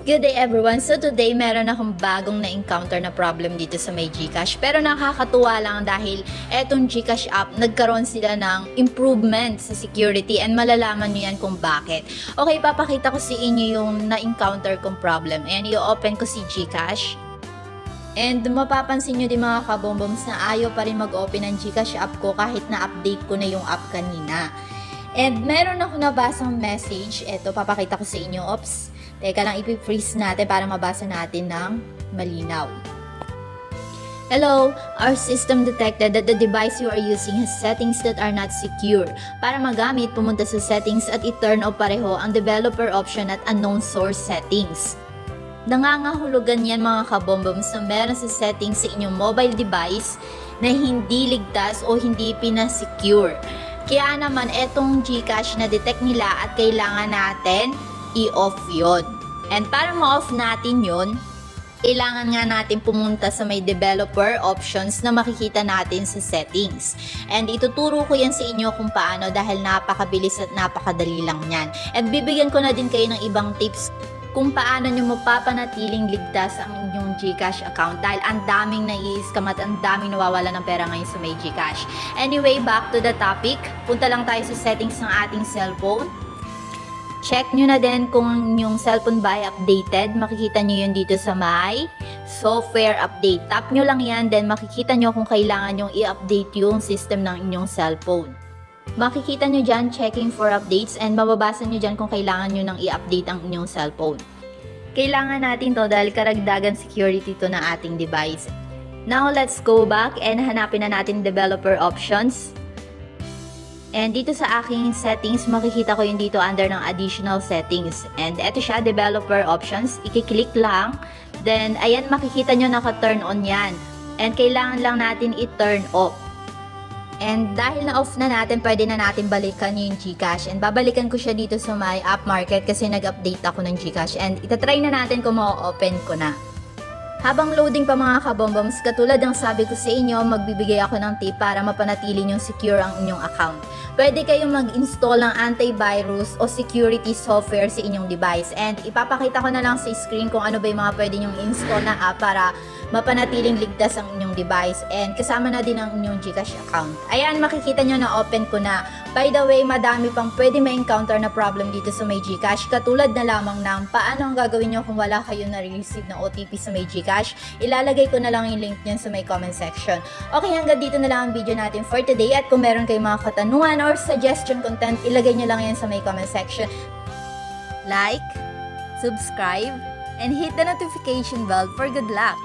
Good day everyone! So today meron akong bagong na-encounter na problem dito sa may GCash. Pero nakakatuwa lang dahil etong GCash app, nagkaroon sila ng improvement sa security and malalaman nyo yan kung bakit. Okay, papakita ko sa inyo yung na-encounter kong problem. Ayan, i-open ko si GCash. And mapapansin nyo din mga kabomboms na ayaw pa rin mag-open ng GCash app ko kahit na-update ko na yung app kanina. And meron ako nabasang message. Ito, papakita ko sa inyo. Oops! Teka lang, ipi-freeze natin para mabasa natin ng malinaw. Hello, our system detected that the device you are using has settings that are not secure. Para magamit, pumunta sa settings at i-turn off pareho ang developer option at unknown source settings. Nangangahulugan yan mga kabomboms na meron sa settings sa inyong mobile device na hindi ligtas o hindi pinasecure. Kaya naman, etong GCash na detect nila at kailangan natin i-off yun. And para ma-off natin yun, kailangan nga natin pumunta sa may developer options na makikita natin sa settings. And ituturo ko yan sa inyo kung paano dahil napakabilis at napakadali lang yan. And bibigyan ko na din kayo ng ibang tips kung paano nyo mapapanatiling ligtas ang inyong GCash account dahil ang daming nai-scam at ang daming nawawala ng pera ngayon sa may GCash. Anyway, back to the topic. Punta lang tayo sa settings ng ating cellphone. Check nyo na din kung yung cellphone ba ay updated. Makikita nyo yun dito sa may software update. Tap nyo lang yan, then makikita nyo kung kailangan nyo i-update yung system ng inyong cellphone. Makikita nyo dyan, checking for updates, and mababasa nyo dyan kung kailangan nyo nang i-update ang inyong cellphone. Kailangan natin to dahil karagdagan security to na ating device. Now, let's go back and hanapin na natin developer options. And dito sa aking settings, makikita ko yun dito under ng additional settings. And eto siya, developer options. I-click lang. Then, ayan, makikita nyo naka-turn on yan. And kailangan lang natin i-turn off. And dahil na-off na natin, pwede na natin balikan yung GCash. And babalikan ko siya dito sa my app market kasi nag-update ako ng GCash. And itatry na natin kung ma-open ko na. Habang loading pa mga kabomboms, katulad ng sabi ko sa inyo, magbibigay ako ng tip para mapanatili yung secure ang inyong account. Pwede kayong mag-install ng antivirus o security software sa inyong device. And ipapakita ko na lang sa screen kung ano ba yung mga pwede nyong install na app para mapanatiling ligtas ang inyong device. And kasama na din ang inyong GCash account. Ayan, makikita nyo na open ko na. By the way, madami pang pwede ma-encounter na problem dito sa may GCash. Katulad na lamang ng paano ang gagawin nyo kung wala kayo na-receive na OTP sa may GCash. Ilalagay ko na lang yung link nyan sa may comment section. Okay, hanggang dito na lang ang video natin for today. At kung meron kayong mga katanungan or suggestion content, ilagay nyo lang yan sa may comment section. Like, subscribe, and hit the notification bell for good luck.